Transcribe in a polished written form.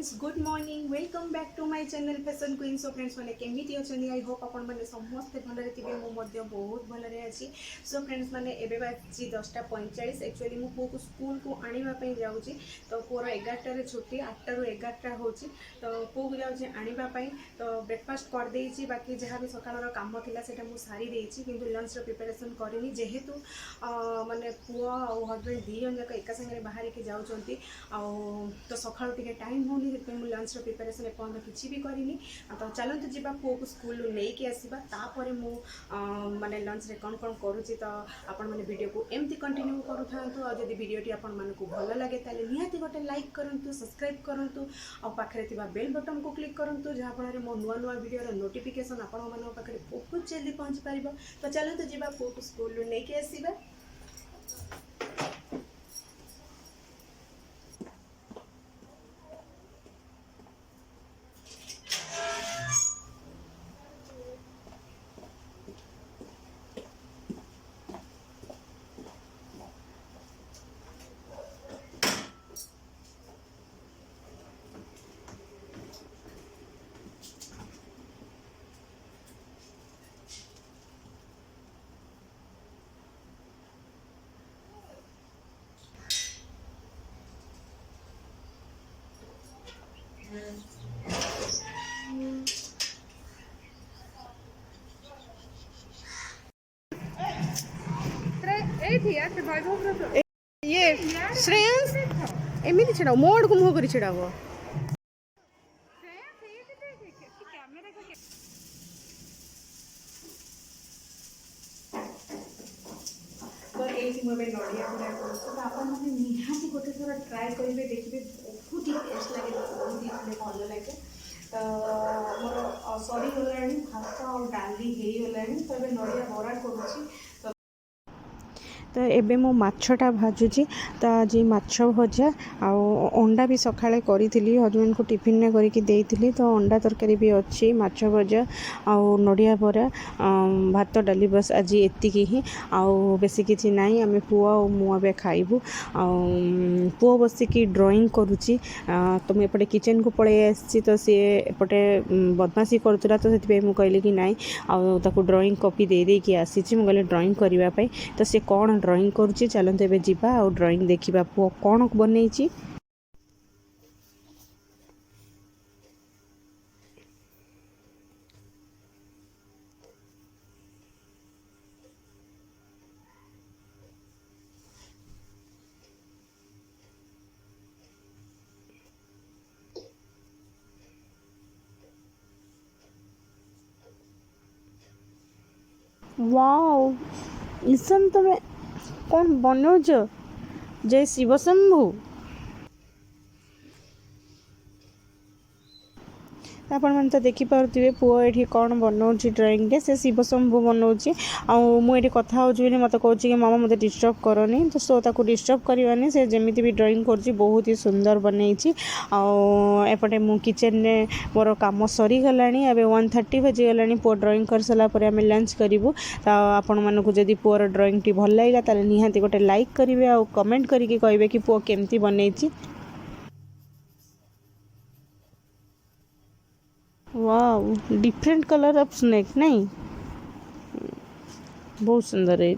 Friends good morning welcome back to my channel fashion queen. So friends मैंने केमी अच्छी I hope आपण मैंने समस्ते भलरे थे मुझे बहुत भलरे अच्छी। सो फ्रेंड्स मैंने एवं बाजी 10:45 एक्चुअली मो पुआ को स्कूल को आने जाऊँगी। तो पुअर 11टार छुट्टी 8 रू 11 हो तो पुआ को जाऊँगी आने तो ब्रेकफास्ट करदे बाकी जहाँ भी सकाल कम था मुझे सारी देती कि लंच प्रिपेरेसन करनी जेहेतु माने पुआ और हजबैंड दी जन जाक एका सागर बाहर के जाऊँगी तो सका टाइम होनी मुझे लंच प्रिपेरेसन एपर्तन किसी भी करनी। तो चलते जी पुआ को स्कूल नहीं आसवा तापर मु माने लंच रे कौन कौन करुँची तो आपण मैंने वीडियो को एमती कंटिन्यू करूँ। और जब वीडियोटी आपण मानक भल लगे ताले निहाती गोटे लाइक करूँ सब्सक्राइब करूँ और पाखे बेल बटन को क्लिक करूँ जहाँफल मो नुआ नुआ वीडियो नोटिफिकेशन आपण पाखे बहुत जल्दी पहुँच पार। तो चलते जी पुआ को स्कूल नहीं आसवा। ये श्रेयांश एमती छड़ा मोड़ को मुह कर छड़ा तो ये नड़िया पूरा तो आपने निहाती गोटे थर ट्राए करेंगे देखिए बहुत ही टेस्ट लगे बहुत ही भल लगे। तो मोर सरीगला भात और डाली हो गला तो ये नड़िया बरा करुँची। तो एबे मो माछटा भाजुची तो आज माछ भजा अंडा भी सकाळे करी हजबैंड को टिफिन में करके देती। तो अंडा तरकारी भी अच्छी माछ भजा आउ नड़िया बरा भात डाली बस आज एति ही आउ बेसी किसी नाई आम पुआ और मुझे खाइबू। पुआ बसिकी ड्राइंग करुच्ची तो मुझे किचन को पलि आसी तो सी एपटे बदमाशी करूला तो से कहली कि नाई आउ ड्राइंग कॉपी दे देकी आसी मुझे ड्राइंग करने तो सी कौन ड्राइंग करुच्ची चलते एबे जीवा और ड्राइंग देखा पुआ कौन बनई। वाओ ईसन तुम्हें कौन बनौज जय शिव शंभु। आपण मैंने तो देखिपे पुआ ये कौन बनाऊँ ड्राइंग से शिव शंभु बनाऊँगी मुझे कथा हो मत कौच कि मामा मत डिस्टर्ब करनी तो सो ताको डिस्टर्ब करवानी से जमी भी ड्राइंग कर बहुत ही सुंदर बनई। एपटे मु किचन में मोर कम सरीगला 1:30 बजीगला पुआ ड्राइंग कर सारापर आम लंच करूँ। तो आपण मानक जदि पुअर ड्राइंग टी भल लगा निहाती गोटे लाइक करेंगे और कमेंट करके कहे कि पुआ केमती बनई। Wow different colour of snake नहीं बहुत सुंदर है।